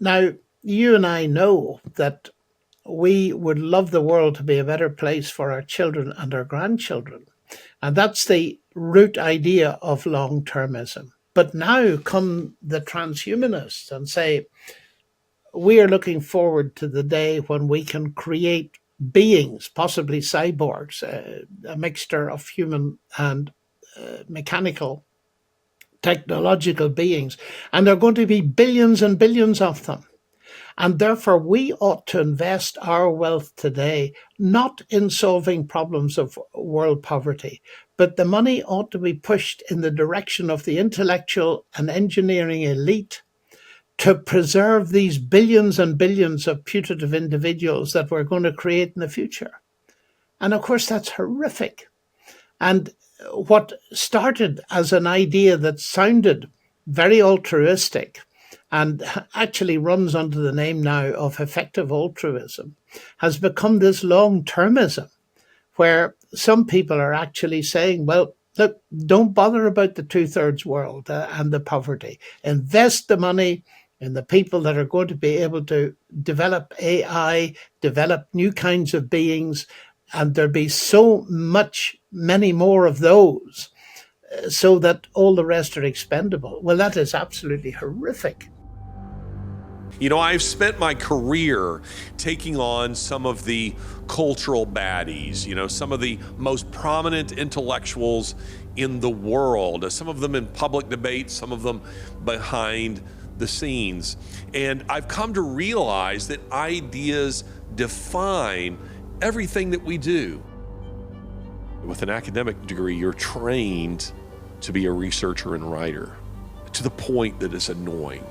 Now, you and I know that we would love the world to be a better place for our children and our grandchildren. And that's the root idea of long termism. But now come the transhumanists and say, we are looking forward to the day when we can create beings, possibly cyborgs, a mixture of human and mechanical technological beings. And there are going to be billions and billions of them. And therefore, we ought to invest our wealth today not in solving problems of world poverty, but the money ought to be pushed in the direction of the intellectual and engineering elite to preserve these billions and billions of putative individuals that we're going to create in the future. And of course, that's horrific. And what started as an idea that sounded very altruistic and actually runs under the name now of effective altruism has become this long-termism, where some people are actually saying, well, look, don't bother about the two-thirds world and the poverty. Invest the money in the people that are going to be able to develop AI, develop new kinds of beings, and there'll be so many more of those, so that all the rest are expendable. Well, that is absolutely horrific. You know, I've spent my career taking on some of the cultural baddies, you know, some of the most prominent intellectuals in the world, some of them in public debate, some of them behind the scenes. And I've come to realize that ideas define everything that we do. With an academic degree, you're trained to be a researcher and writer to the point that it's annoying.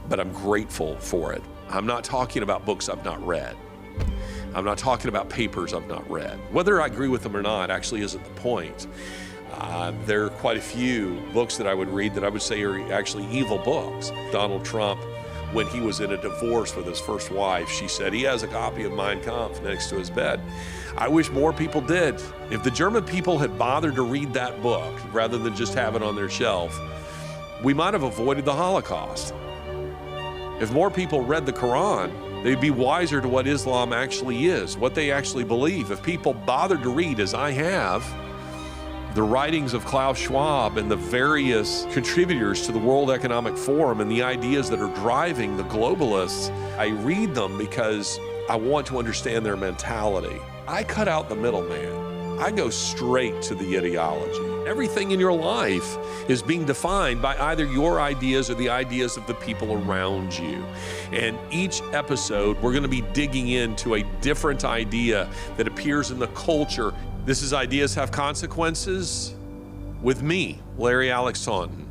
But I'm grateful for it. I'm not talking about books I've not read. I'm not talking about papers I've not read. Whether I agree with them or not actually isn't the point. There are quite a few books that I would read that I would say are actually evil books. Donald Trump, when he was in a divorce with his first wife, she said he has a copy of Mein Kampf next to his bed. I wish more people did. If the German people had bothered to read that book rather than just have it on their shelf, we might have avoided the Holocaust. If more people read the Quran, they'd be wiser to what Islam actually is, what they actually believe. If people bothered to read, as I have, the writings of Klaus Schwab and the various contributors to the World Economic Forum and the ideas that are driving the globalists, I read them because I want to understand their mentality. I cut out the middleman. I go straight to the ideology. Everything in your life is being defined by either your ideas or the ideas of the people around you. And each episode, we're going to be digging into a different idea that appears in the culture. This is Ideas Have Consequences with me, Larry Alex Taunton.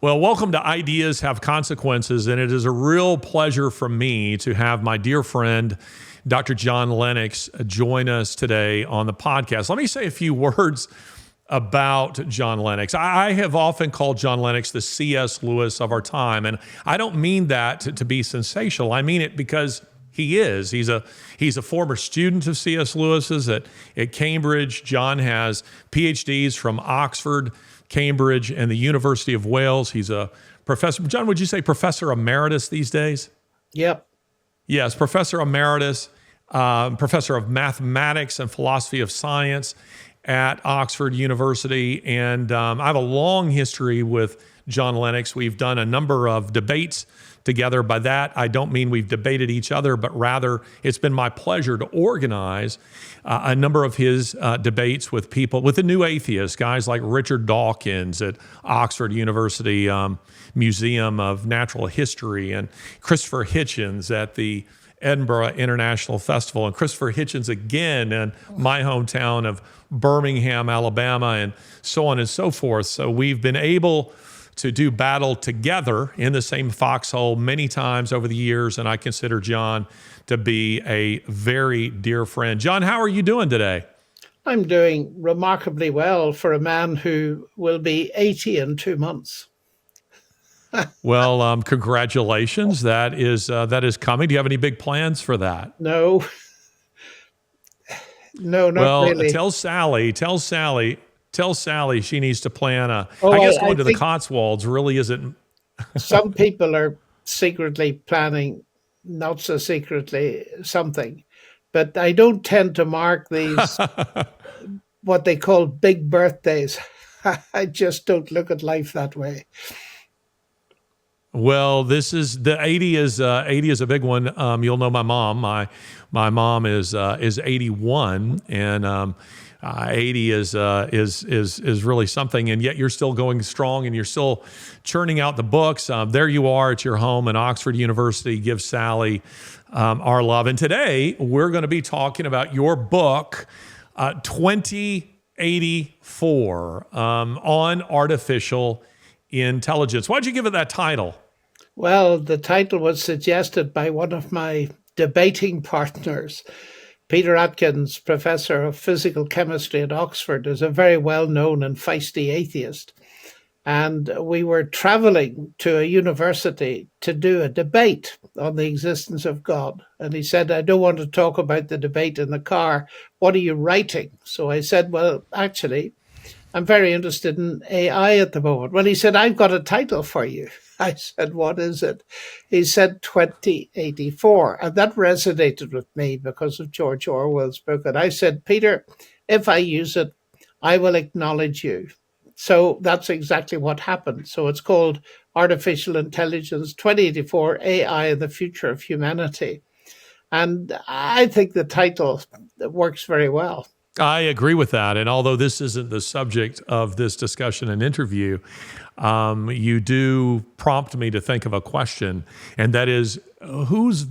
Well, welcome to Ideas Have Consequences, and it is a real pleasure for me to have my dear friend, Dr. John Lennox, join us today on the podcast. Let me say a few words about John Lennox. I have often called John Lennox the C.S. Lewis of our time, and I don't mean that to be sensational. I mean it because he is. He's a former student of C.S. Lewis's at Cambridge. John has PhDs from Oxford, Cambridge, and the University of Wales. He's a professor. John, would you say professor emeritus these days? Yep. Yes, professor emeritus, professor of mathematics and philosophy of science at Oxford University. And I have a long history with John Lennox. We've done a number of debates together. By that, I don't mean we've debated each other, but rather it's been my pleasure to organize a number of his debates with people, with the new atheists, guys like Richard Dawkins at Oxford University Museum of Natural History, and Christopher Hitchens at the Edinburgh International Festival, and Christopher Hitchens again in my hometown of Birmingham, Alabama, and so on and so forth. So we've been able to do battle together in the same foxhole many times over the years, and I consider John to be a very dear friend. John, how are you doing today? I'm doing remarkably well for a man who will be 80 in 2 months. Well, congratulations. That is coming. Do you have any big plans for that? No, not really. Tell Sally Tell Sally she needs to plan a. Oh, I guess I going to the think Cotswolds really isn't. some people are secretly planning, not so secretly, something. But I don't tend to mark these, what they call big birthdays. I just don't look at life that way. Well, this is the 80 is a big one. You'll know my mom. My mom is 81, and 80 is really something. And yet you're still going strong, and you're still churning out the books. There you are at your home in Oxford University. Give Sally our love. And today we're going to be talking about your book, 2084, on artificial intelligence. Why'd you give it that title? Well, the title was suggested by one of my debating partners. Peter Atkins, professor of physical chemistry at Oxford, is a very well known and feisty atheist. And we were traveling to a university to do a debate on the existence of God. And he said, I don't want to talk about the debate in the car. What are you writing? So I said, well, actually, I'm very interested in AI at the moment. Well, he said, I've got a title for you. I said, what is it? He said 2084. And that resonated with me because of George Orwell's book. And I said, Peter, if I use it, I will acknowledge you. So that's exactly what happened. So it's called Artificial Intelligence 2084, AI and the Future of Humanity. And I think the title works very well. I agree with that. And although this isn't the subject of this discussion and interview, you do prompt me to think of a question, and that is, whose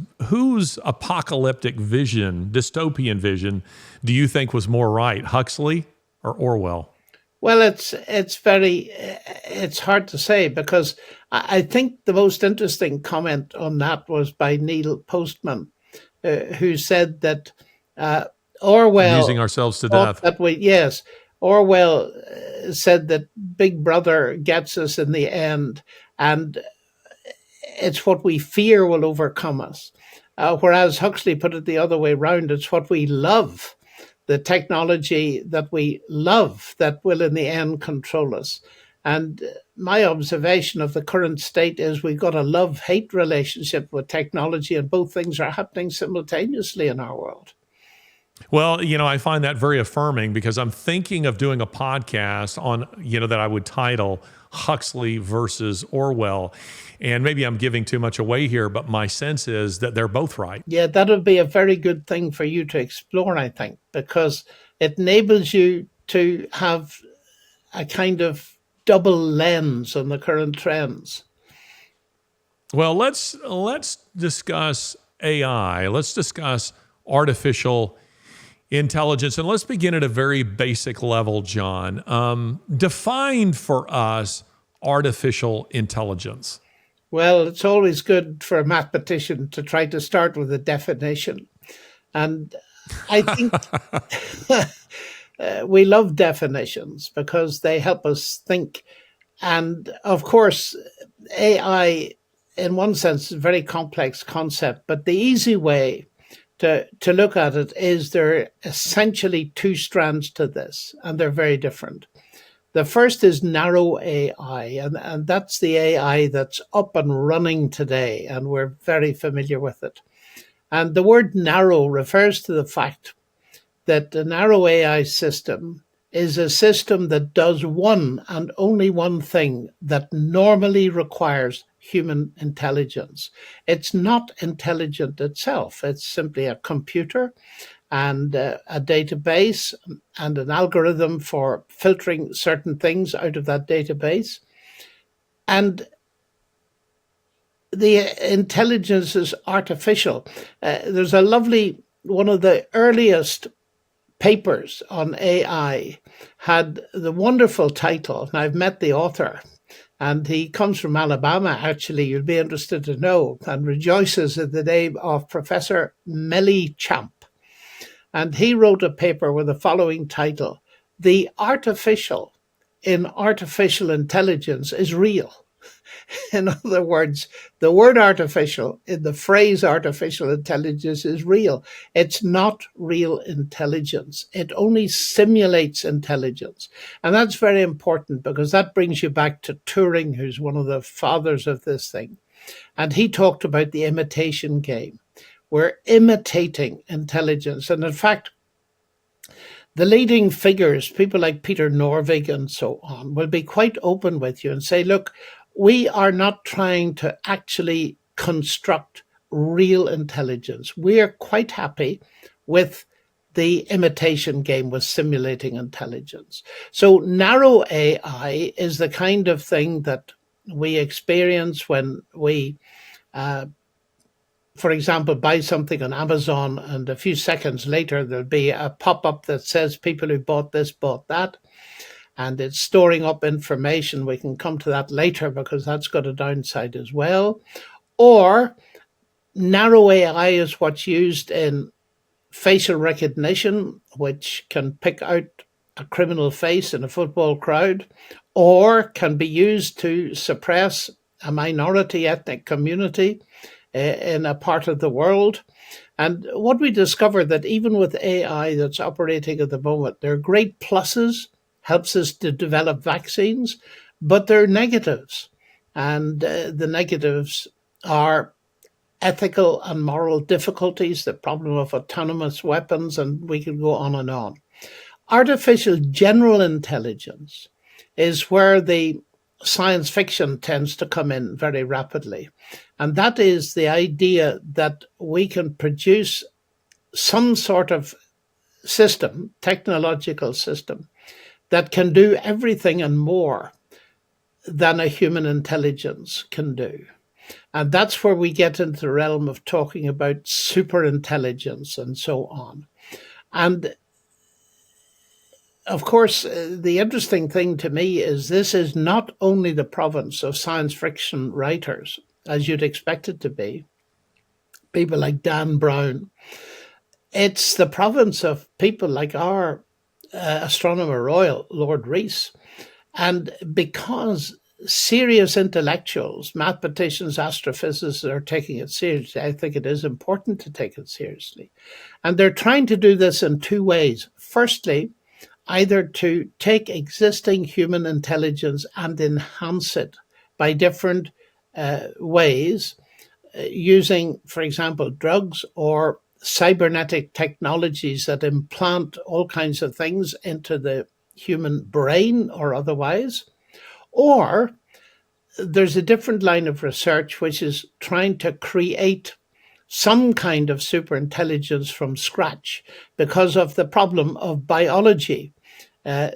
apocalyptic vision, dystopian vision, do you think was more right, Huxley or Orwell? Well, it's hard to say because I think the most interesting comment on that was by Neil Postman, who said that Amusing Orwell ourselves to thought death. that Orwell said that Big Brother gets us in the end, and it's what we fear will overcome us. Whereas Huxley put it the other way round, it's what we love, the technology that we love, that will in the end control us. And my observation of the current state is we've got a love hate relationship with technology, and both things are happening simultaneously in our world. Well, I find that very affirming because I'm thinking of doing a podcast on, that I would title Huxley versus Orwell. And maybe I'm giving too much away here, but my sense is that they're both right. Yeah, that would be a very good thing for you to explore, I think, because it enables you to have a kind of double lens on the current trends. Well, let's discuss AI. Let's discuss artificial intelligence, and let's begin at a very basic level, John. Define for us artificial intelligence. Well, it's always good for a mathematician to try to start with a definition. And I think we love definitions because they help us think. And of course, AI, in one sense, is a very complex concept, but the easy way to look at it is there are essentially two strands to this, and they're very different. The first is narrow AI, and that's the AI that's up and running today, and we're very familiar with it. And the word narrow refers to the fact that the narrow AI system is a system that does one and only one thing that normally requires human intelligence. It's not intelligent itself, it's simply a computer and a database and an algorithm for filtering certain things out of that database. And the intelligence is artificial. There's a lovely, one of the earliest papers on AI had the wonderful title, and I've met the author, and he comes from Alabama, actually, you'll be interested to know, and rejoices in the name of Professor Melly Champ. And he wrote a paper with the following title: The artificial in artificial intelligence is real. In other words, the word artificial in the phrase artificial intelligence is real. It's not real intelligence. It only simulates intelligence. And that's very important because that brings you back to Turing, who's one of the fathers of this thing. And he talked about the imitation game. We're imitating intelligence. And in fact, the leading figures, people like Peter Norvig and so on, will be quite open with you and say, look, we are not trying to actually construct real intelligence. We are quite happy with the imitation game, with simulating intelligence. So narrow AI is the kind of thing that we experience when we for example, buy something on Amazon, and a few seconds later, there'll be a pop up that says people who bought this bought that, and it's storing up information. We can come to that later because that's got a downside as well. Or narrow AI is what's used in facial recognition, which can pick out a criminal face in a football crowd, or can be used to suppress a minority ethnic community in a part of the world. And what we discovered that even with AI that's operating at the moment, there are great pluses, helps us to develop vaccines, but there are negatives. And the negatives are ethical and moral difficulties, the problem of autonomous weapons, and we could go on and on. Artificial general intelligence is where the science fiction tends to come in very rapidly. And that is the idea that we can produce some sort of system, technological system, that can do everything and more than a human intelligence can do. And that's where we get into the realm of talking about super intelligence and so on. And of course, the interesting thing to me is this is not only the province of science fiction writers, as you'd expect it to be, people like Dan Brown. It's the province of people like our Astronomer Royal, Lord Rees. And because serious intellectuals, mathematicians, astrophysicists are taking it seriously, I think it is important to take it seriously. And they're trying to do this in two ways. Firstly, either to take existing human intelligence and enhance it by different ways, using, for example, drugs or cybernetic technologies that implant all kinds of things into the human brain or otherwise. Or there's a different line of research which is trying to create some kind of superintelligence from scratch because of the problem of biology.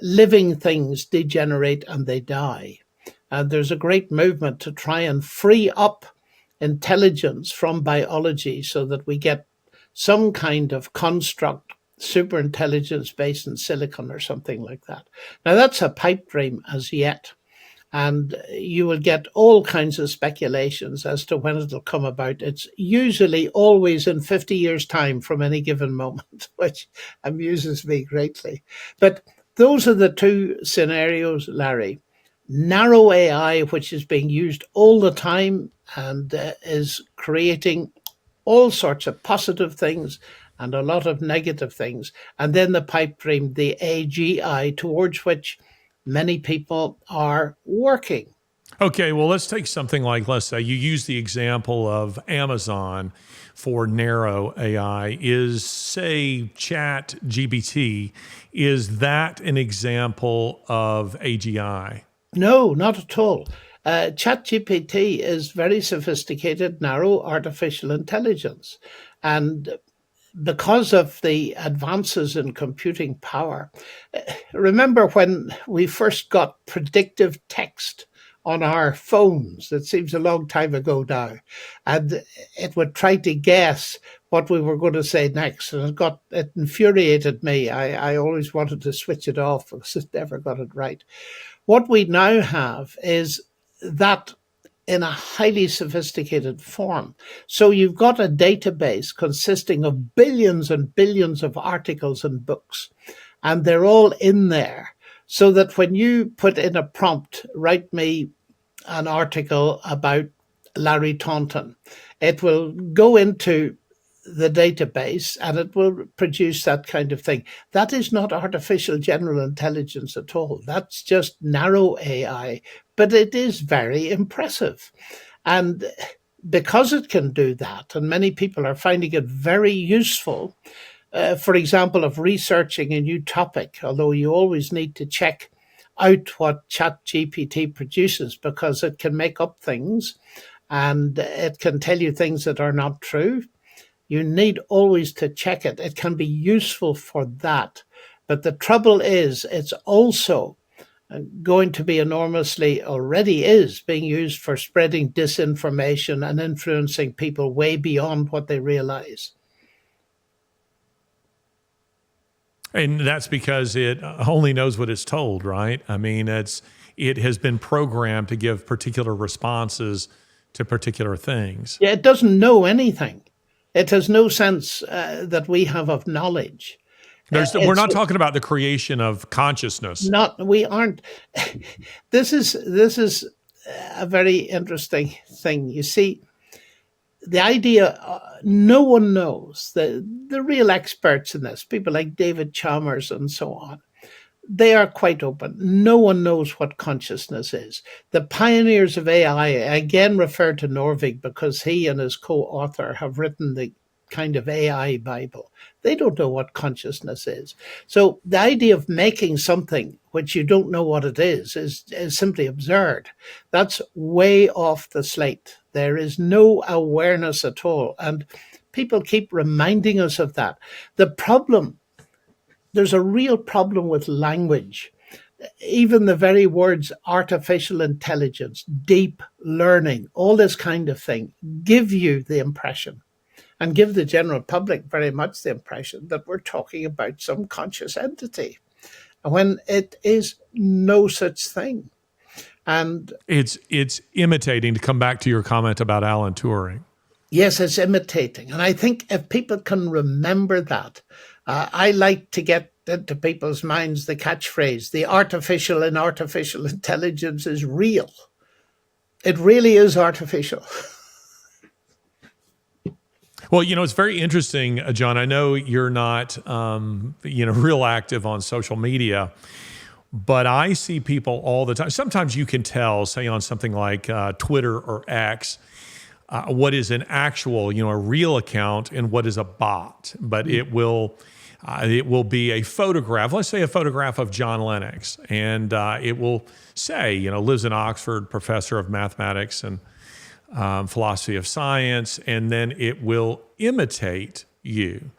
Living things degenerate and they die. And there's a great movement to try and free up intelligence from biology so that we get some kind of construct, superintelligence based in silicon or something like that. Now, that's a pipe dream as yet. And you will get all kinds of speculations as to when it'll come about. It's usually always in 50 years' time from any given moment, which amuses me greatly. But those are the two scenarios, Larry. Narrow AI, which is being used all the time and is creating all sorts of positive things and a lot of negative things. And then the pipe dream, the AGI, towards which many people are working. Okay, well, let's take something like, let's say you use the example of Amazon for narrow AI. Is, say, Chat GPT, is that an example of AGI? No, not at all. ChatGPT is very sophisticated, narrow artificial intelligence. And because of the advances in computing power, remember when we first got predictive text on our phones? It seems a long time ago now. And it would try to guess what we were going to say next. And it infuriated me. I always wanted to switch it off because it never got it right. What we now have is that in a highly sophisticated form. So you've got a database consisting of billions and billions of articles and books, and they're all in there. So that when you put in a prompt, write me an article about Larry Taunton. It will go into the database and it will produce that kind of thing. That is not artificial general intelligence at all. That's just narrow AI, but it is very impressive. And because it can do that, and many people are finding it very useful, for example, of researching a new topic, although you always need to check out what ChatGPT produces because it can make up things and it can tell you things that are not true. You need always to check it. It can be useful for that. But the trouble is, it's also going to be enormously, already is being used for spreading disinformation and influencing people way beyond what they realize. And that's because it only knows what it's told, right? I mean, it has been programmed to give particular responses to particular things. Yeah, it doesn't know anything. It has no sense that we have of knowledge. We're not talking about the creation of consciousness. We aren't. This is a very interesting thing. You see, the idea, no one knows, the real experts in this, people like David Chalmers and so on, they are quite open. No one knows what consciousness is. The pioneers of AI, again refer to Norvig because he and his co-author have written the kind of AI Bible. They don't know what consciousness is. So the idea of making something which you don't know what it is simply absurd. That's way off the slate. There is no awareness at all. And people keep reminding us of that. There's a real problem with language. Even the very words artificial intelligence, deep learning, all this kind of thing give you the impression and give the general public very much the impression that we're talking about some conscious entity when it is no such thing. And it's imitating, to come back to your comment about Alan Turing. Yes, it's imitating. And I think if people can remember that, I like to get into people's minds the catchphrase, the artificial in artificial intelligence is real. It really is artificial. Well, it's very interesting, John. I know you're not, real active on social media, but I see people all the time. Sometimes you can tell, say on something like Twitter or X, what is an actual, a real account and what is a bot. But it will be a photograph. Let's say a photograph of John Lennox, and it will say, lives in Oxford, professor of mathematics and philosophy of science, and then it will imitate you.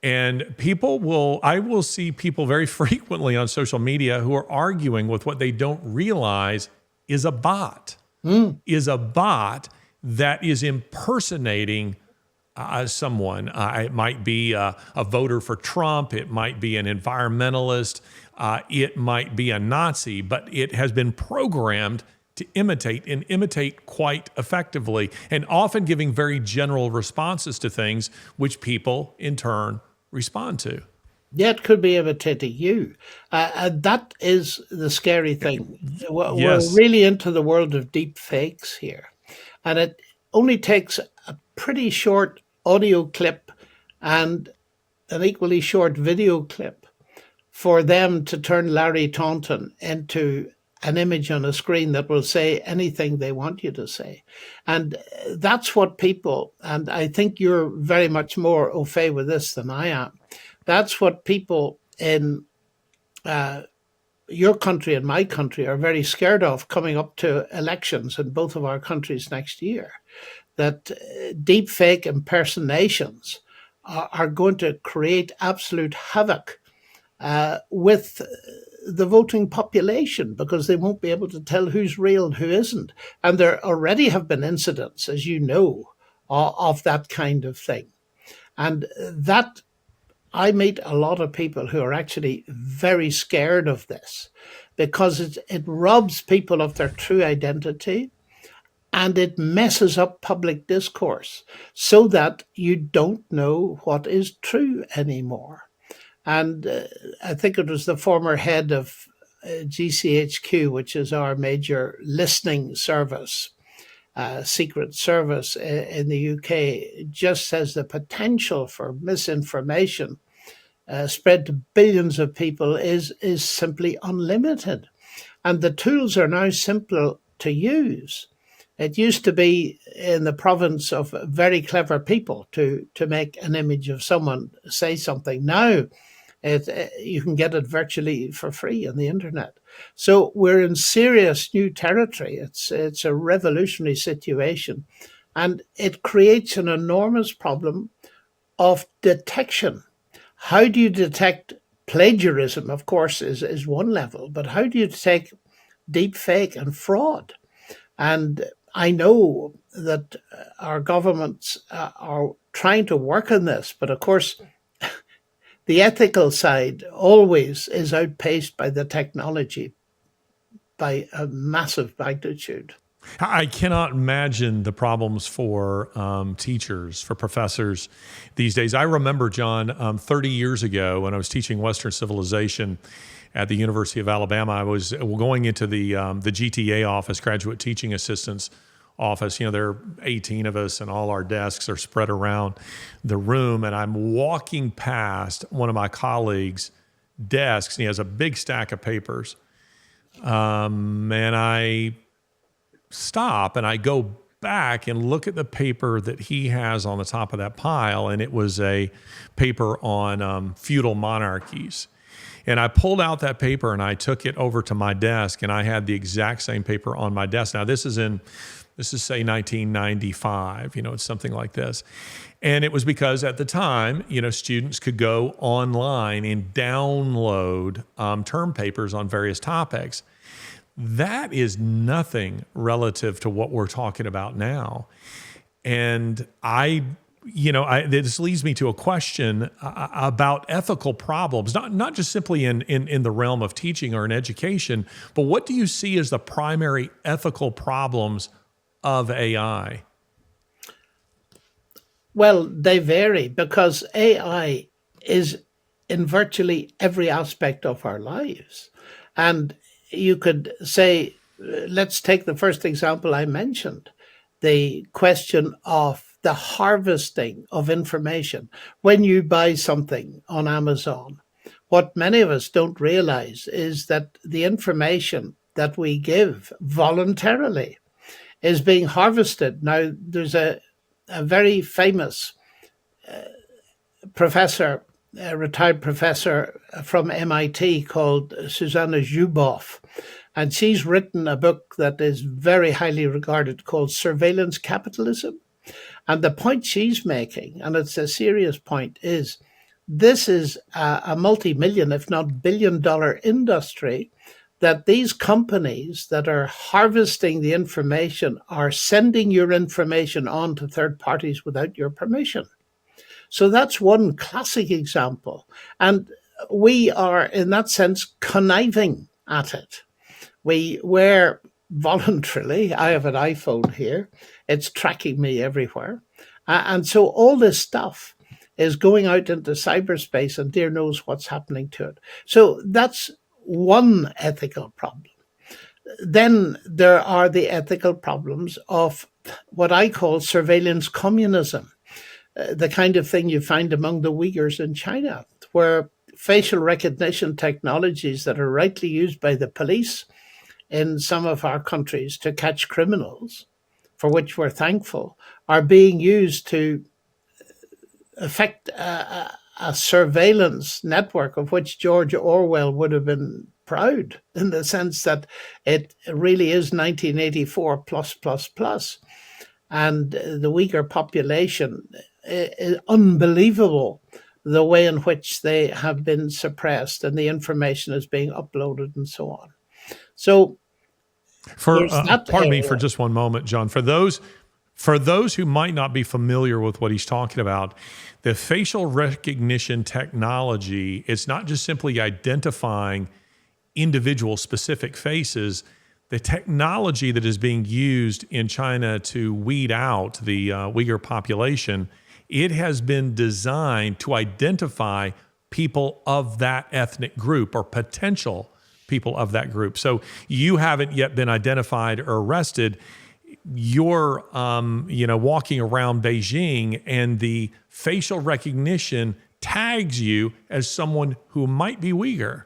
And I will see people very frequently on social media who are arguing with what they don't realize is a bot, that is impersonating someone. It might be a voter for Trump. It might be an environmentalist. It might be a Nazi, but it has been programmed to imitate quite effectively, and often giving very general responses to things which people in turn respond to. Yeah, it could be imitating you. And that is the scary thing. We're really into the world of deep fakes here. And it only takes a pretty short audio clip and an equally short video clip for them to turn Larry Taunton into an image on a screen that will say anything they want you to say. And that's what people, and I think you're very much more au fait with this than I am, that's what people in your country and my country are very scared of coming up to elections in both of our countries next year, that deep fake impersonations are going to create absolute havoc with the voting population, because they won't be able to tell who's real and who isn't. And there already have been incidents, as you know, of that kind of thing. And that, I meet a lot of people who are actually very scared of this, because it robs people of their true identity and it messes up public discourse so that you don't know what is true anymore. And I think it was the former head of GCHQ, which is our major listening service, secret service in the UK, just says the potential for misinformation spread to billions of people is simply unlimited. And the tools are now simple to use. It used to be in the province of very clever people to make an image of someone say something. Now you can get it virtually for free on the internet. So we're in serious new territory. It's a revolutionary situation, and it creates an enormous problem of detection. How do you detect plagiarism? Of course, is one level, but how do you detect deep fake and fraud? And I know that our governments are trying to work on this, but of course, the ethical side always is outpaced by the technology by a massive magnitude. I cannot imagine the problems for teachers, for professors these days. I remember, John, 30 years ago when I was teaching Western civilization at the University of Alabama, I was going into the GTA office, Graduate Teaching Assistants office. There are 18 of us, and all our desks are spread around the room. And I'm walking past one of my colleagues' desks, and he has a big stack of papers. And I stop and I go back and look at the paper that he has on the top of that pile, and it was a paper on feudal monarchies. And I pulled out that paper and I took it over to my desk, and I had the exact same paper on my desk. Now this is say 1995, it's something like this. And it was because at the time, students could go online and download term papers on various topics. That is nothing relative to what we're talking about now. And this leads me to a question about ethical problems, not just simply in the realm of teaching or in education, but what do you see as the primary ethical problems of AI? Well, they vary because AI is in virtually every aspect of our lives. And you could say, let's take the first example I mentioned, the question of the harvesting of information. When you buy something on Amazon, what many of us don't realize is that the information that we give voluntarily is being harvested. Now, there's a very famous professor, a retired professor from MIT called Susanna Zuboff. And she's written a book that is very highly regarded called Surveillance Capitalism. And the point she's making, and it's a serious point, is this is a multi-million, if not billion-dollar industry that these companies that are harvesting the information are sending your information on to third parties without your permission. So that's one classic example. And we are, in that sense, conniving at it. We're voluntarily, I have an iPhone here, it's tracking me everywhere. And so all this stuff is going out into cyberspace, and dear knows what's happening to it. So that's one ethical problem. Then there are the ethical problems of what I call surveillance communism, the kind of thing you find among the Uyghurs in China, where facial recognition technologies that are rightly used by the police in some of our countries to catch criminals, for which we're thankful, are being used to affect a surveillance network of which George Orwell would have been proud, in the sense that it really is 1984 plus plus plus. And the Uyghur population is unbelievable, the way in which they have been suppressed and the information is being uploaded and so on. So pardon me for just one moment, John. For those who might not be familiar with what he's talking about, the facial recognition technology, it's not just simply identifying individual specific faces. The technology that is being used in China to weed out the Uyghur population, it has been designed to identify people of that ethnic group or potential people of that group. So you haven't yet been identified or arrested. You're, walking around Beijing, and the facial recognition tags you as someone who might be Uyghur.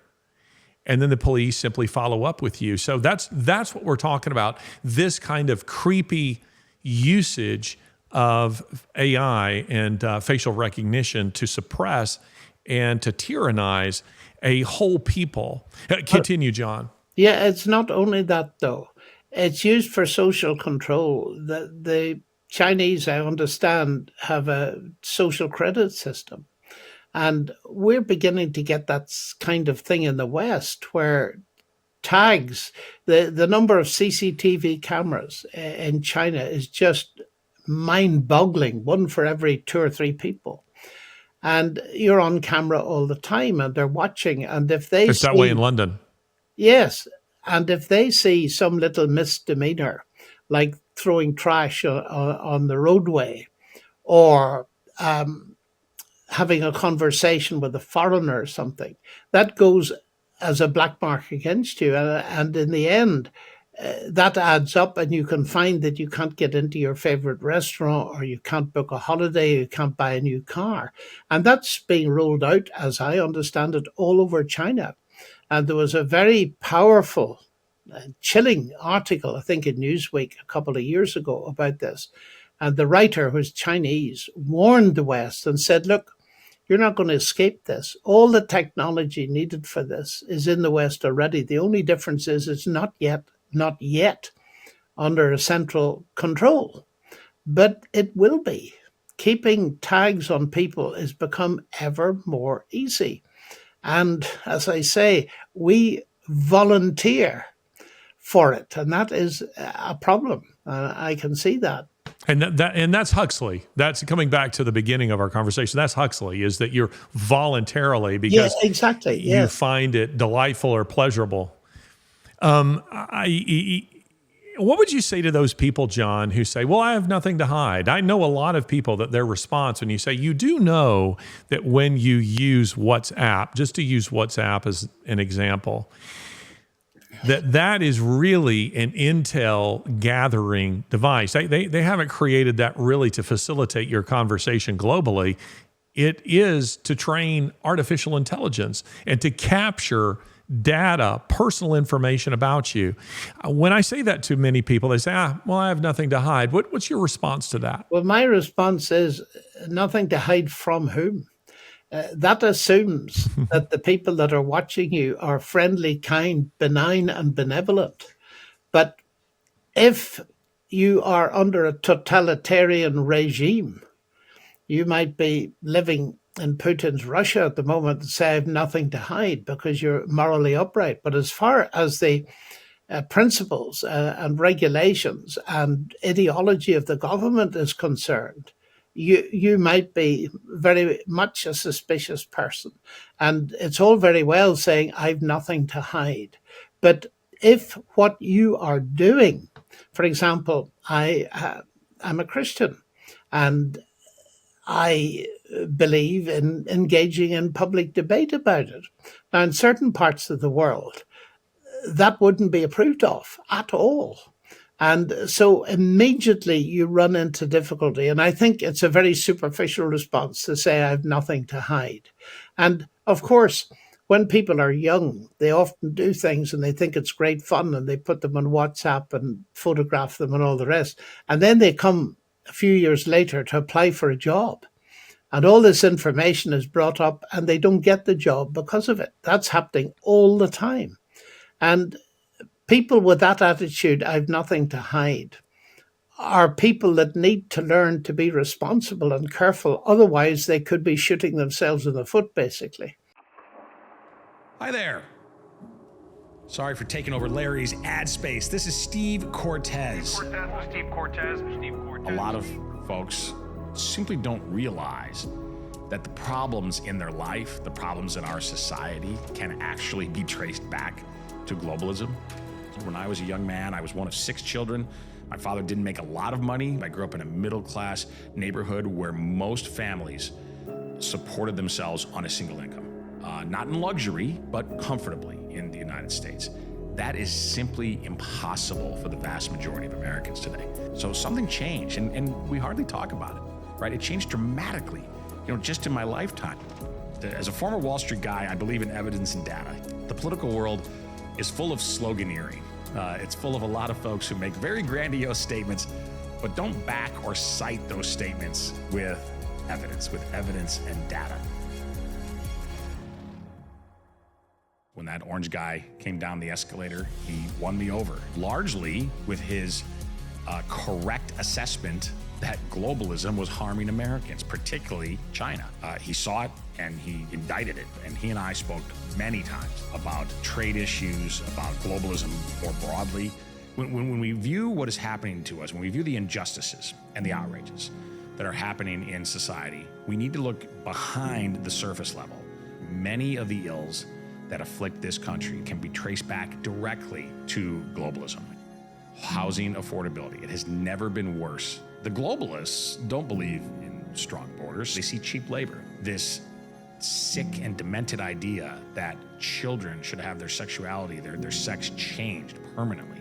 And then the police simply follow up with you. So that's what we're talking about. This kind of creepy usage of AI and facial recognition to suppress and to tyrannize a whole people. Continue, John. Yeah, it's not only that, though. It's used for social control. The Chinese, I understand, have a social credit system. And we're beginning to get that kind of thing in the West where tags, the number of CCTV cameras in China is just mind boggling, one for every two or three people. And you're on camera all the time and they're watching. And if they It's that way in London. Yes. And if they see some little misdemeanor, like throwing trash on the roadway or having a conversation with a foreigner or something, that goes as a black mark against you. And in the end, that adds up, and you can find that you can't get into your favorite restaurant, or you can't book a holiday, you can't buy a new car. And that's being rolled out, as I understand it, all over China. And there was a very powerful, chilling article, I think in Newsweek a couple of years ago about this. And the writer, who was Chinese, warned the West and said, look, you're not going to escape this. All the technology needed for this is in the West already. The only difference is it's not yet under a central control, but it will be. Keeping tags on people has become ever more easy. And as I say, we volunteer for it, and that is a problem. I can see that. And that's Huxley. That's coming back to the beginning of our conversation. That's Huxley, is that you're voluntarily, because exactly. you find it delightful or pleasurable. What would you say to those people, John, who say, well, I have nothing to hide? I know a lot of people that their response when you say, you do know that when you use WhatsApp, just to use WhatsApp as an example, that is really an intel gathering device. They haven't created that really to facilitate your conversation globally. It is to train artificial intelligence and to capture data, personal information about you. When I say that to many people, they say, well, I have nothing to hide. What's your response to that? Well, my response is nothing to hide from whom? That assumes that the people that are watching you are friendly, kind, benign, and benevolent. But if you are under a totalitarian regime, you might be living in Putin's Russia at the moment and say, I have nothing to hide because you're morally upright. But as far as the principles and regulations and ideology of the government is concerned, you might be very much a suspicious person. And it's all very well saying, I've nothing to hide. But if what you are doing, for example, I'm a Christian and I believe in engaging in public debate about it. Now, in certain parts of the world, that wouldn't be approved of at all. And so immediately you run into difficulty. And I think it's a very superficial response to say, I have nothing to hide. And of course, when people are young, they often do things and they think it's great fun and they put them on WhatsApp and photograph them and all the rest. And then they come a few years later to apply for a job. And all this information is brought up and they don't get the job because of it. That's happening all the time. And people with that attitude, I've nothing to hide, are people that need to learn to be responsible and careful. Otherwise, they could be shooting themselves in the foot, basically. Hi there. Sorry for taking over Larry's ad space. This is Steve Cortes. Steve Cortes. A lot of folks simply don't realize that the problems in their life, the problems in our society, can actually be traced back to globalism. When I was a young man, I was one of 6 children. My father didn't make a lot of money. I grew up in a middle-class neighborhood where most families supported themselves on a single income. not in luxury, but comfortably in the United States. That is simply impossible for the vast majority of Americans today. So something changed, and we hardly talk about it, right? It changed dramatically, just in my lifetime. As a former Wall Street guy, I believe in evidence and data. The political world is full of sloganeering. It's full of a lot of folks who make very grandiose statements, but don't back or cite those statements with evidence and data. When that orange guy came down the escalator, he won me over, largely with his correct assessment that globalism was harming Americans, particularly China. He saw it and he indicted it. And he and I spoke many times about trade issues, about globalism more broadly. When we view what is happening to us, when we view the injustices and the outrages that are happening in society, we need to look behind the surface level. Many of the ills that afflict this country can be traced back directly to globalism. Housing affordability, it has never been worse. The globalists don't believe in strong borders. They see cheap labor. This sick and demented idea that children should have their sexuality, their sex changed permanently.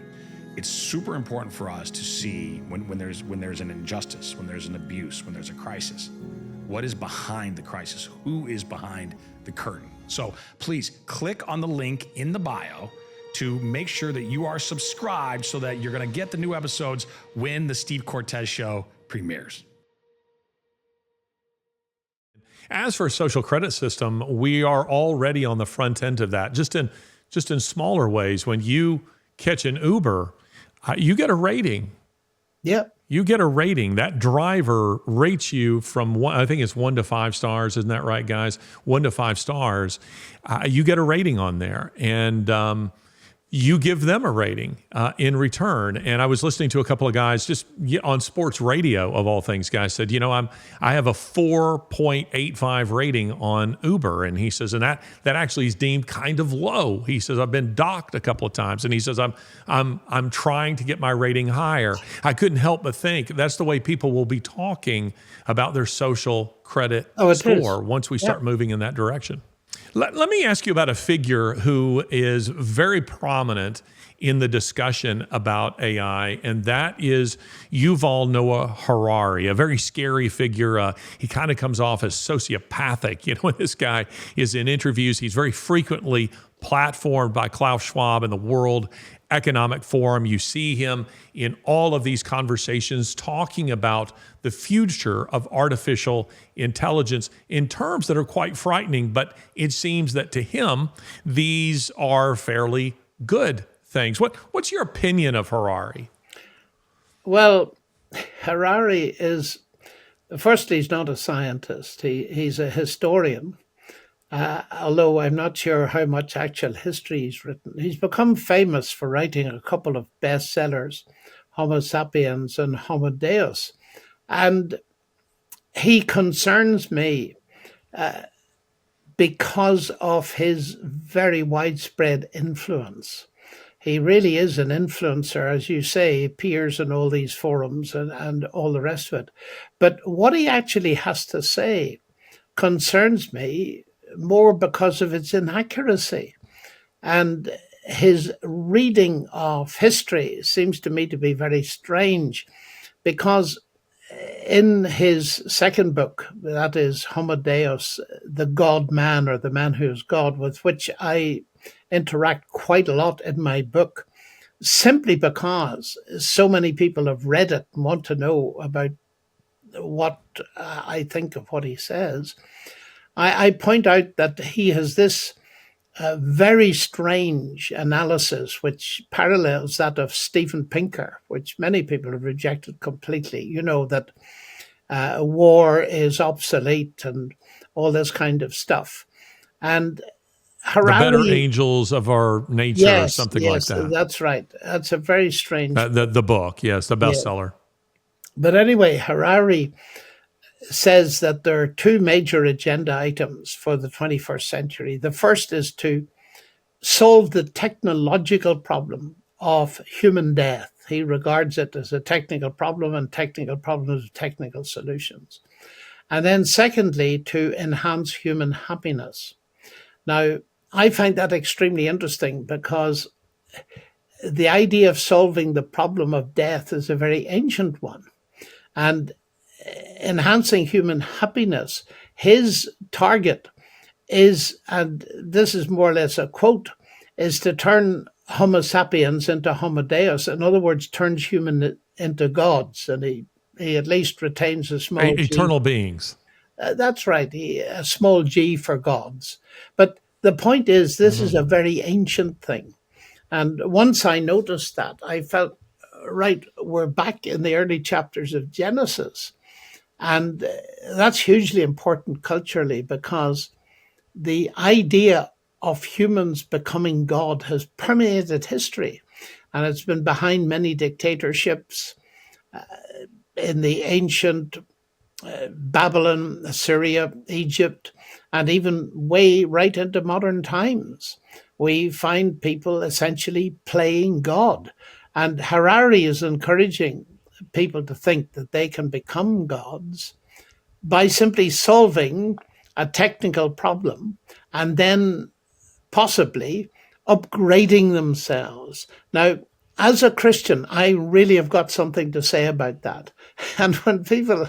It's super important for us to see when there's an injustice, when there's an abuse, when there's a crisis, what is behind the crisis? Who is behind the curtain? So please click on the link in the bio to make sure that you are subscribed so that you're going to get the new episodes when the Steve Cortes Show premieres. As for a social credit system, we are already on the front end of that. Just in smaller ways, when you catch an Uber, you get a rating. Yep. You get a rating. That driver rates you from I think it's 1 to 5 stars. Isn't that right, guys? 1 to 5 stars. You get a rating on there, and you give them a rating in return. And I was listening to a couple of guys just on sports radio, of all things, guys said, I have a 4.85 rating on Uber. And he says, and that actually is deemed kind of low. He says, I've been docked a couple of times. And he says, I'm trying to get my rating higher. I couldn't help but think that's the way people will be talking about their social credit score once we start moving in that direction. Let me ask you about a figure who is very prominent in the discussion about AI, and that is Yuval Noah Harari, a very scary figure. He kind of comes off as sociopathic. When this guy is in interviews, he's very frequently platformed by Klaus Schwab and the World Economic Forum. You see him in all of these conversations talking about the future of artificial intelligence in terms that are quite frightening, but it seems that to him, these are fairly good things. What's your opinion of Harari? Well, Harari is, firstly, he's not a scientist. He's a historian. Although I'm not sure how much actual history he's written. He's become famous for writing a couple of bestsellers, Homo sapiens and Homo Deus. And he concerns me because of his very widespread influence. He really is an influencer, as you say, appears in all these forums and all the rest of it. But what he actually has to say concerns me more because of its inaccuracy. And his reading of history seems to me to be very strange, because in his second book, that is Homo Deus, the God Man, or the man who is God, with which I interact quite a lot in my book, simply because so many people have read it and want to know about what I think of what he says, I point out that he has this very strange analysis which parallels that of Steven Pinker, which many people have rejected completely. That war is obsolete and all this kind of stuff. And Harari, the better angels of our nature, or something like that. Yes, that's right. That's a very strange... The book, yes, the bestseller. Yeah. But anyway, Harari says that there are two major agenda items for the 21st century. The first is to solve the technological problem of human death. He regards it as a technical problem, and technical problems with technical solutions. And then secondly, to enhance human happiness. Now, I find that extremely interesting because the idea of solving the problem of death is a very ancient one. And enhancing human happiness, his target is, and this is more or less a quote, is to turn Homo sapiens into Homo Deus. In other words, turns human into gods. And he at least retains a small g. Eternal beings. That's right, a small g for gods. But the point is, this is a very ancient thing. And once I noticed that, I felt, right, we're back in the early chapters of Genesis. And that's hugely important culturally because the idea of humans becoming God has permeated history. And it's been behind many dictatorships in the ancient Babylon, Assyria, Egypt, and even way right into modern times. We find people essentially playing God. And Harari is encouraging people to think that they can become gods by simply solving a technical problem and then possibly upgrading themselves. Now, as a Christian, I really have got something to say about that. And when people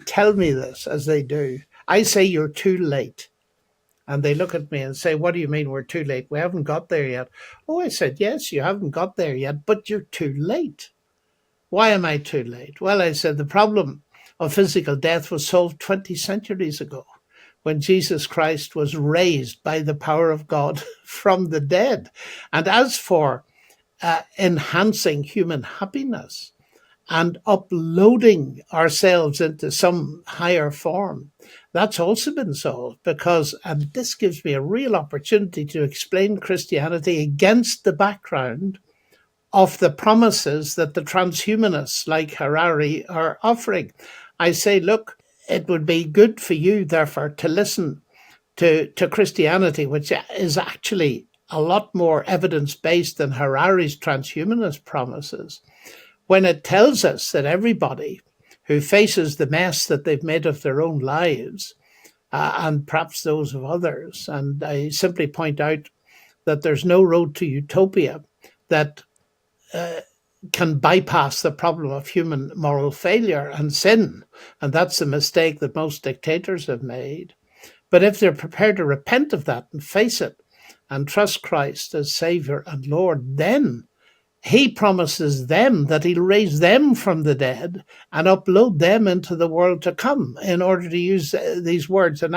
tell me this, as they do, I say, you're too late. And they look at me and say, what do you mean we're too late? We haven't got there yet. Oh, I said, yes, you haven't got there yet, but you're too late. Why am I too late? Well, I said, the problem of physical death was solved 20 centuries ago when Jesus Christ was raised by the power of God from the dead. And as for enhancing human happiness and uploading ourselves into some higher form, that's also been solved because, and this gives me a real opportunity to explain Christianity against the background of the promises that the transhumanists like Harari are offering. I say, look, it would be good for you, therefore, to listen to Christianity, which is actually a lot more evidence-based than Harari's transhumanist promises, when it tells us that everybody who faces the mess that they've made of their own lives, and perhaps those of others, and I simply point out that there's no road to utopia that can bypass the problem of human moral failure and sin. And that's the mistake that most dictators have made. But if they're prepared to repent of that and face it and trust Christ as Savior and Lord, then he promises them that he'll raise them from the dead and upload them into the world to come, in order to use these words. And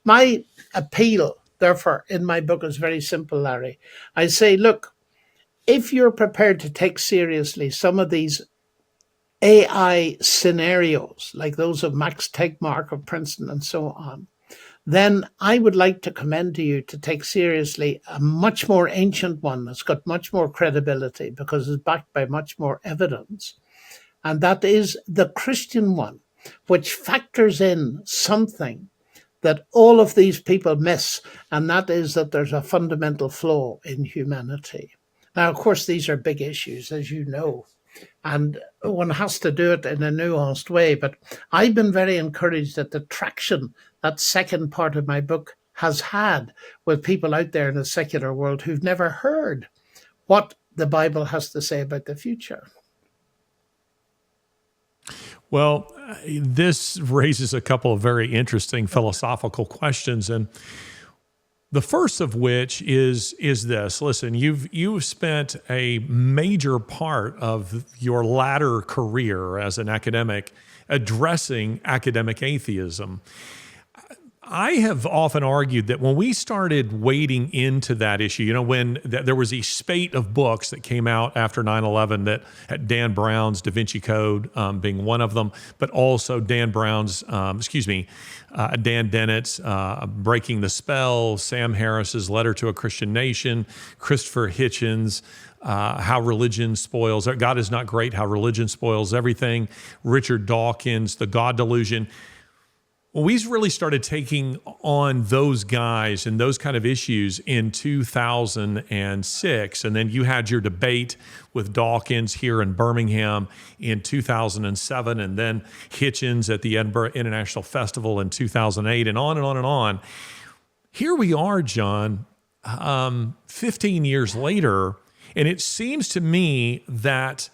my appeal, therefore, in my book is very simple, Larry. I say, look, if you're prepared to take seriously some of these AI scenarios, like those of Max Tegmark of Princeton and so on, then I would like to commend to you to take seriously a much more ancient one that's got much more credibility because it's backed by much more evidence. And that is the Christian one, which factors in something that all of these people miss, and that is that there's a fundamental flaw in humanity. Now, of course, these are big issues, as you know, and one has to do it in a nuanced way. But I've been very encouraged at the traction that second part of my book has had with people out there in the secular world who've never heard what the Bible has to say about the future. Well, this raises a couple of very interesting philosophical questions, and the first of which is this. Listen, you've spent a major part of your latter career as an academic addressing academic atheism. I have often argued that when we started wading into that issue, when there was a spate of books that came out after 9/11, that Dan Brown's Da Vinci Code being one of them, but also Dan Brown's, Dan Dennett's Breaking the Spell, Sam Harris's Letter to a Christian Nation, Christopher Hitchens' How Religion Spoils, God is Not Great, How Religion Spoils Everything, Richard Dawkins' The God Delusion. Well, we really started taking on those guys and those kind of issues in 2006. And then you had your debate with Dawkins here in Birmingham in 2007, and then Hitchens at the Edinburgh International Festival in 2008, and on and on and on. here we are, John, 15 years later, and it seems to me that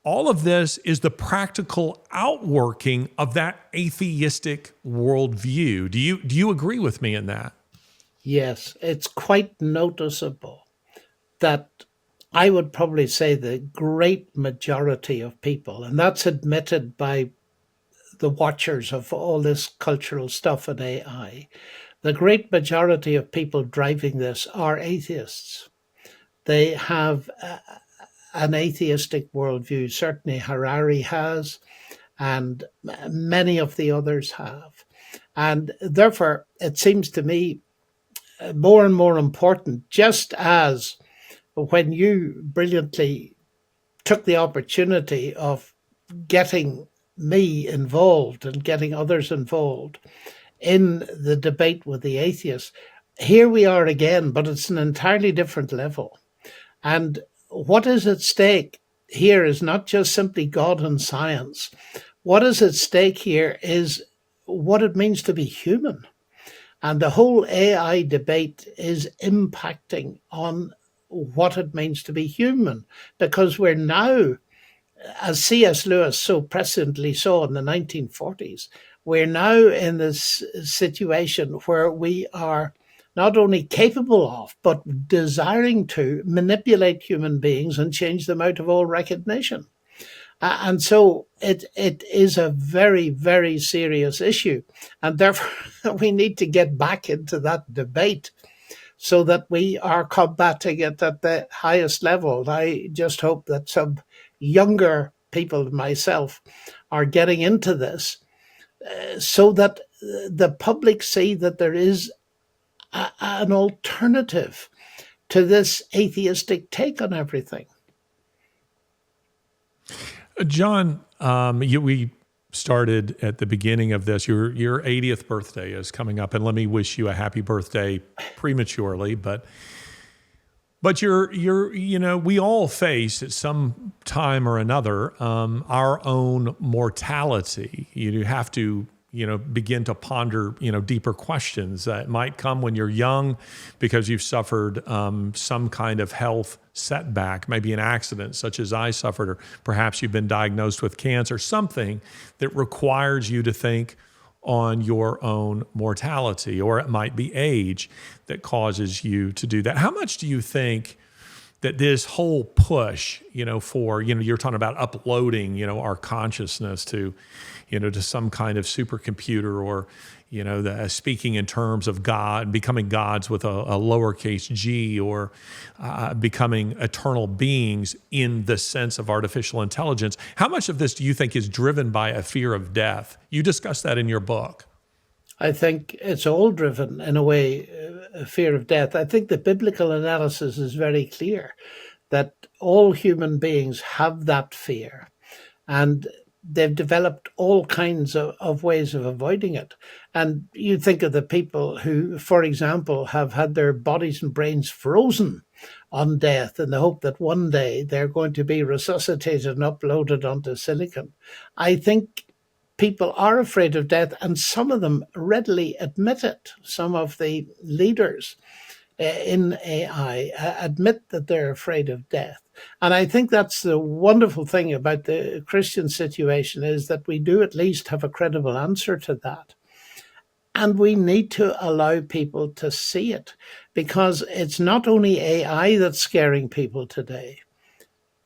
all of this is the practical outworking of that atheistic worldview. Do you agree with me in that? Yes, it's quite noticeable that I would probably say the great majority of people, and that's admitted by the watchers of all this cultural stuff and AI, the great majority of people driving this are atheists. They have an atheistic worldview. Certainly Harari has, and many of the others have. And therefore, it seems to me more and more important, just as when you brilliantly took the opportunity of getting me involved and getting others involved in the debate with the atheists, here we are again, but it's an entirely different level. And what is at stake here is not just simply God and science. What is at stake here is what it means to be human. And the whole AI debate is impacting on what it means to be human, because we're now, as C.S. Lewis so presciently saw in the 1940s, we're now in this situation where we are not only capable of, but desiring to manipulate human beings and change them out of all recognition. And so it is a very, very serious issue. And therefore, we need to get back into that debate so that we are combating it at the highest level. And I just hope that some younger people, myself, are getting into this so that the public see that there is an alternative to this atheistic take on everything. John, we started at the beginning of this. Your 80th birthday is coming up, and let me wish you a happy birthday prematurely. But we all face at some time or another our own mortality. You have to begin to ponder deeper questions that might come when you're young because you've suffered some kind of health setback, maybe an accident such as I suffered, or perhaps you've been diagnosed with cancer, something that requires you to think on your own mortality, or it might be age that causes you to do that. How much do you think that this whole push, for, you're talking about uploading, our consciousness to, to some kind of supercomputer, or, speaking in terms of God, becoming gods with a lowercase g, or becoming eternal beings in the sense of artificial intelligence. How much of this do you think is driven by a fear of death? You discuss that in your book. I think it's all driven, in a way, a fear of death. I think the biblical analysis is very clear that all human beings have that fear, and they've developed all kinds of ways of avoiding it. And you think of the people who, for example, have had their bodies and brains frozen on death in the hope that one day they're going to be resuscitated and uploaded onto silicon. I think people are afraid of death, and some of them readily admit it. Some of the leaders in AI admit that they're afraid of death. And I think that's the wonderful thing about the Christian situation, is that we do at least have a credible answer to that. And we need to allow people to see it, because it's not only AI that's scaring people today.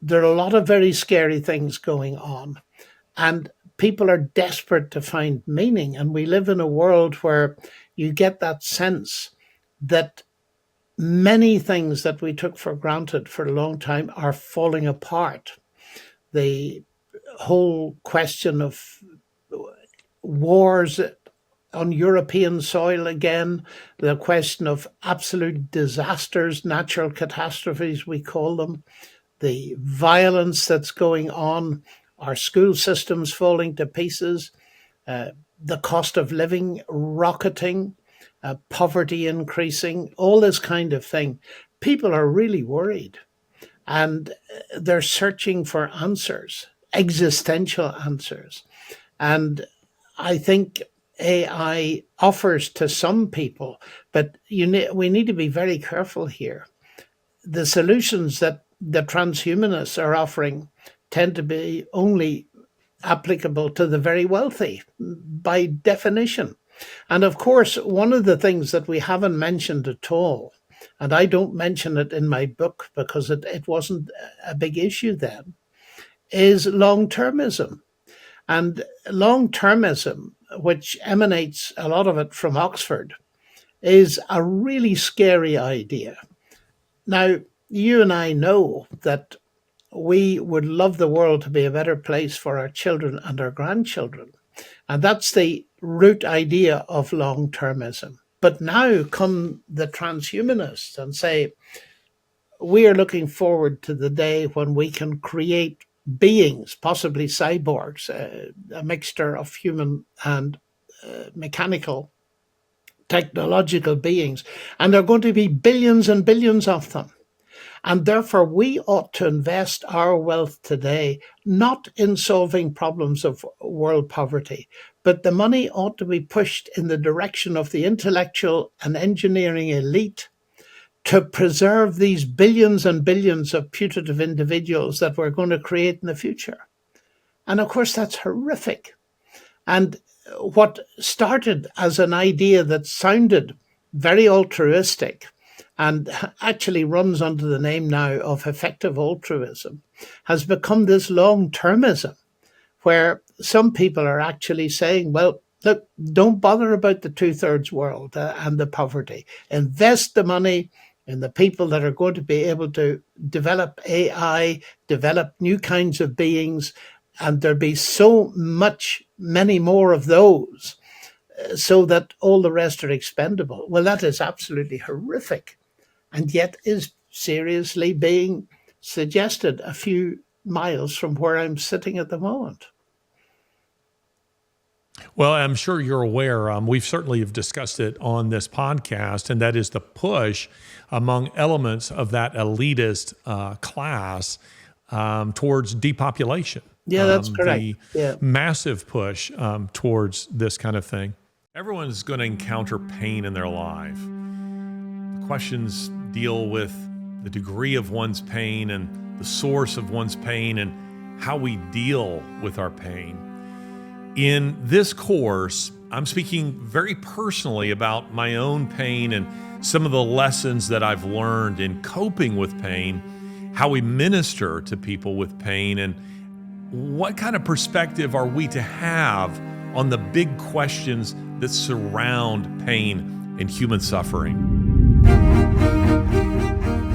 There are a lot of very scary things going on, and people are desperate to find meaning. And we live in a world where you get that sense that many things that we took for granted for a long time are falling apart. The whole question of wars on European soil again, the question of absolute disasters, natural catastrophes, we call them, the violence that's going on, our school systems falling to pieces, the cost of living rocketing, poverty increasing, all this kind of thing. People are really worried, and they're searching for answers, existential answers. And I think AI offers to some people, but we need to be very careful here. The solutions that the transhumanists are offering tend to be only applicable to the very wealthy by definition. And of course, one of the things that we haven't mentioned at all, and I don't mention it in my book because it wasn't a big issue then, is long-termism. And long-termism, which emanates a lot of it from Oxford, is a really scary idea. Now, you and I know that we would love the world to be a better place for our children and our grandchildren. And that's the root idea of long-termism. But now come the transhumanists and say, we are looking forward to the day when we can create beings, possibly cyborgs, a mixture of human and mechanical technological beings. And there are going to be billions and billions of them. And therefore, we ought to invest our wealth today, not in solving problems of world poverty, but the money ought to be pushed in the direction of the intellectual and engineering elite to preserve these billions and billions of putative individuals that we're going to create in the future. And of course, that's horrific. And what started as an idea that sounded very altruistic and actually runs under the name now of effective altruism has become this long-termism, where some people are actually saying, well, look, don't bother about the two-thirds world and the poverty. Invest the money in the people that are going to be able to develop AI, develop new kinds of beings, and there'll be many more of those, so that all the rest are expendable. Well, that is absolutely horrific, and yet is seriously being suggested a few miles from where I'm sitting at the moment. Well, I'm sure you're aware, we've certainly have discussed it on this podcast, and that is the push among elements of that elitist class towards depopulation. Yeah, that's correct. The massive push towards this kind of thing. Everyone's going to encounter pain in their life. The questions deal with the degree of one's pain and the source of one's pain and how we deal with our pain. In this course, I'm speaking very personally about my own pain and some of the lessons that I've learned in coping with pain, how we minister to people with pain, and what kind of perspective are we to have on the big questions that surround pain and human suffering.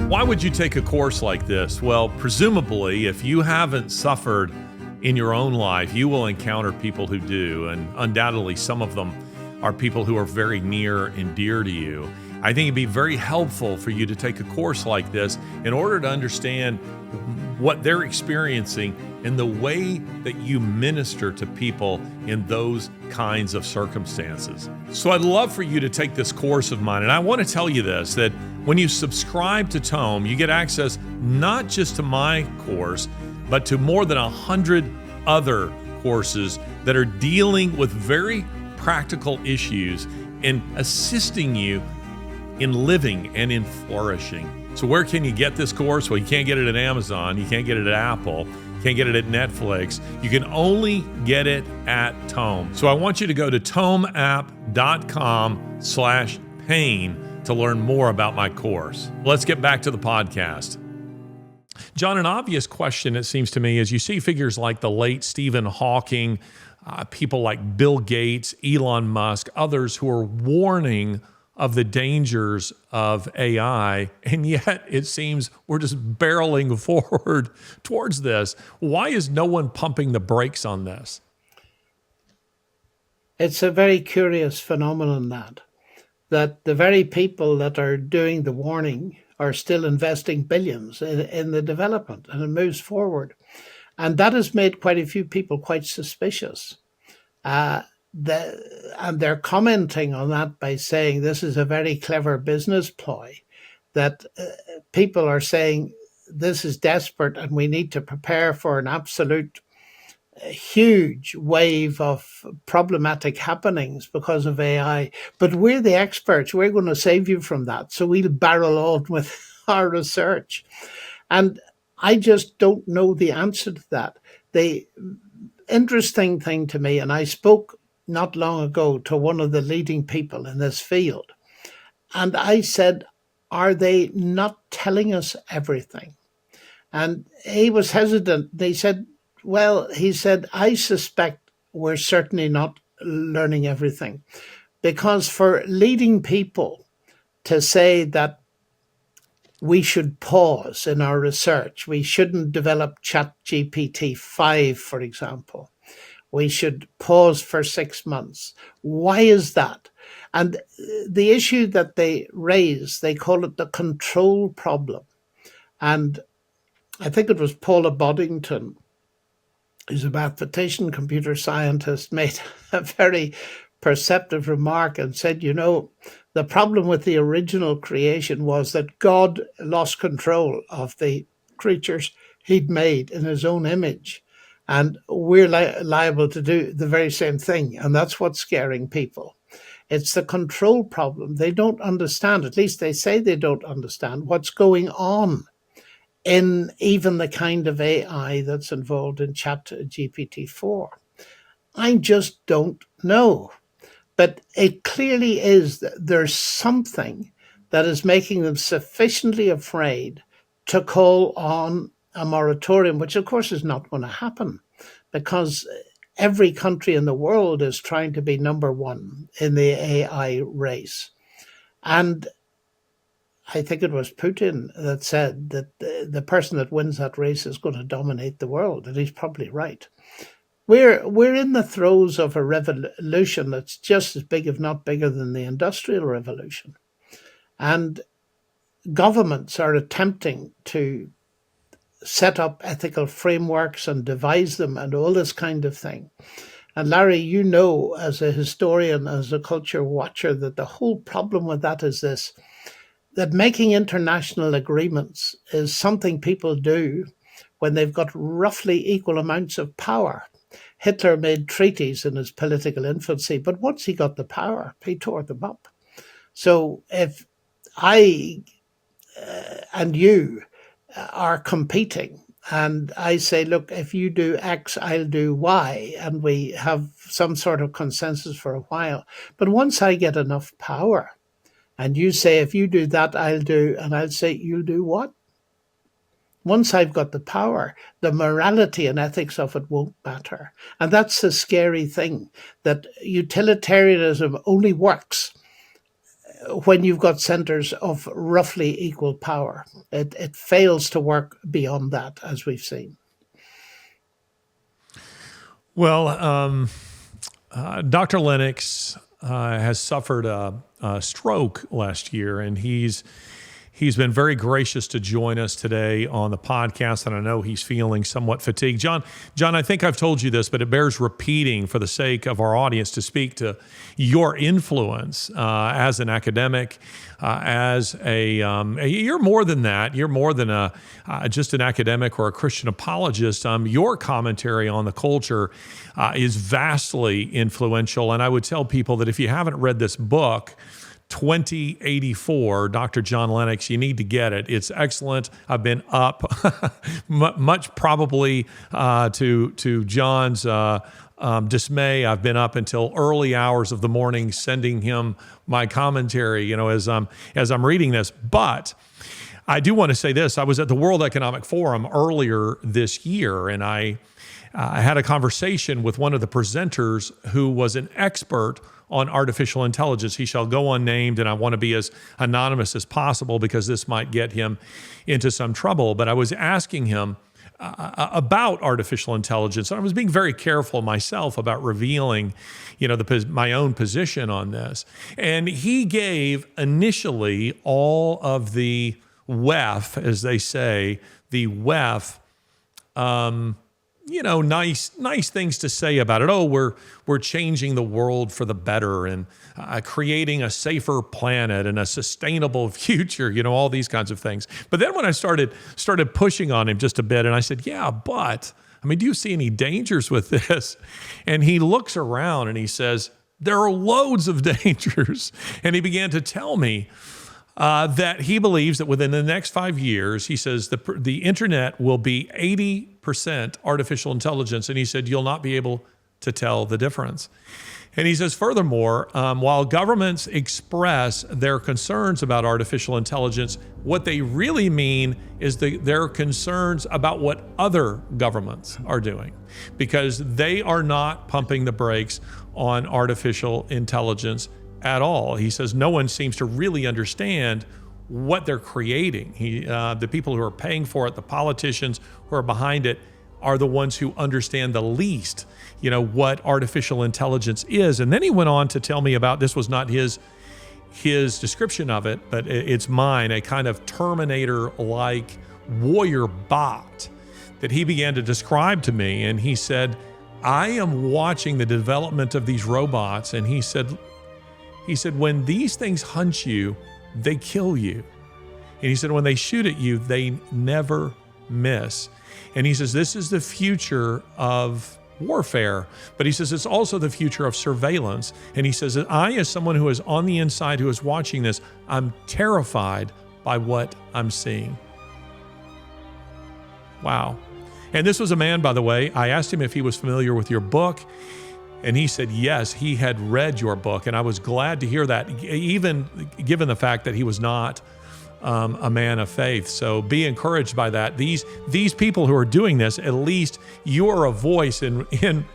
Why would you take a course like this? Well, presumably, if you haven't suffered in your own life, you will encounter people who do, and undoubtedly some of them are people who are very near and dear to you. I think it'd be very helpful for you to take a course like this in order to understand what they're experiencing and the way that you minister to people in those kinds of circumstances. So I'd love for you to take this course of mine. And I want to tell you this, that when you subscribe to Tome, you get access not just to my course, but to more than 100 other courses that are dealing with very practical issues and assisting you in living and in flourishing. So where can you get this course? Well, you can't get it at Amazon. You can't get it at Apple. You can't get it at Netflix. You can only get it at Tome. So I want you to go to tomeapp.com/pain to learn more about my course. Let's get back to the podcast. John, an obvious question, it seems to me, is you see figures like the late Stephen Hawking, people like Bill Gates, Elon Musk, others who are warning of the dangers of AI, and yet it seems we're just barreling forward towards this. Why is no one pumping the brakes on this? It's a very curious phenomenon that the very people that are doing the warning are still investing billions in the development, and it moves forward. And that has made quite a few people quite suspicious. And they're commenting on that by saying this is a very clever business ploy, that people are saying this is desperate and we need to prepare for an absolute huge wave of problematic happenings because of AI. But we're the experts. We're going to save you from that. So we'll barrel on with our research. And I just don't know the answer to that. The interesting thing to me, and I spoke not long ago to one of the leading people in this field, and I said, are they not telling us everything? And he was hesitant. They said, well, he said, I suspect we're certainly not learning everything. Because for leading people to say that we should pause in our research, we shouldn't develop ChatGPT 5, for example, we should pause for 6 months. Why is that? And the issue that they raise, they call it the control problem. And I think it was Paula Boddington, who's a mathematician, computer scientist, made a very perceptive remark and said, you know, the problem with the original creation was that God lost control of the creatures he'd made in his own image. And we're liable to do the very same thing. And that's what's scaring people. It's the control problem. They don't understand, at least they say they don't understand what's going on in even the kind of AI that's involved in ChatGPT-4. I just don't know. But it clearly is that there's something that is making them sufficiently afraid to call on a moratorium, which of course is not going to happen because every country in the world is trying to be number one in the AI race. And I think it was Putin that said that the person that wins that race is going to dominate the world, and he's probably right. We're in the throes of a revolution that's just as big, if not bigger, than the Industrial Revolution. And governments are attempting to set up ethical frameworks and devise them and all this kind of thing. And Larry, you know, as a historian, as a culture watcher, that the whole problem with that is this, that making international agreements is something people do when they've got roughly equal amounts of power. Hitler made treaties in his political infancy, but once he got the power, he tore them up. So if I and you are competing and I say, look, if you do X, I'll do Y, and we have some sort of consensus for a while. But once I get enough power and you say, if you do that, I'll do, and I'll say, you'll do what? Once I've got the power, the morality and ethics of it won't matter. And that's the scary thing, that utilitarianism only works when you've got centers of roughly equal power. It fails to work beyond that, as we've seen. Well, Dr. Lennox has suffered a stroke last year, and he's been very gracious to join us today on the podcast, and I know he's feeling somewhat fatigued. John, I think I've told you this, but it bears repeating for the sake of our audience to speak to your influence as an academic, as you're more than that. You're more than just an academic or a Christian apologist. Your commentary on the culture is vastly influential, and I would tell people that if you haven't read this book, 2084, Dr. John Lennox, you need to get it. It's excellent. I've been up, much probably to John's dismay. I've been up until early hours of the morning sending him my commentary, as I'm reading this. But I do want to say this. I was at the World Economic Forum earlier this year, and I had a conversation with one of the presenters who was an expert on artificial intelligence. He shall go unnamed, and I want to be as anonymous as possible because this might get him into some trouble. But I was asking him about artificial intelligence, and I was being very careful myself about revealing, my own position on this. And he gave initially all of the WEF, as they say, the WEF, nice things to say about it. Oh, we're changing the world for the better and creating a safer planet and a sustainable future, all these kinds of things. But then when I started pushing on him just a bit, and I said, yeah, but I mean, do you see any dangers with this? And he looks around and he says, there are loads of dangers. And he began to tell me that he believes that within the next 5 years, he says the internet will be 80% artificial intelligence. And he said, you'll not be able to tell the difference. And he says, furthermore, while governments express their concerns about artificial intelligence, what they really mean is their concerns about what other governments are doing, because they are not pumping the brakes on artificial intelligence at all. He says no one seems to really understand what they're creating. The people who are paying for it, the politicians who are behind it, are the ones who understand the least, what artificial intelligence is. And then he went on to tell me about, this was not his description of it, but it's mine, a kind of Terminator-like warrior bot that he began to describe to me. And he said, I am watching the development of these robots. And he said, when these things hunt you, they kill you. And he said, when they shoot at you, they never miss. And he says, this is the future of warfare, but he says it's also the future of surveillance. And he says that I, as someone who is on the inside, who is watching this, I'm terrified by what I'm seeing. Wow. And this was a man, by the way, I asked him if he was familiar with your book, and he said, yes, he had read your book. And I was glad to hear that, even given the fact that he was not a man of faith. So be encouraged by that. These people who are doing this, at least you're a voice in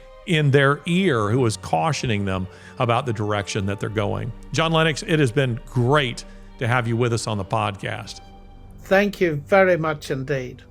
their ear who is cautioning them about the direction that they're going. John Lennox, it has been great to have you with us on the podcast. Thank you very much indeed.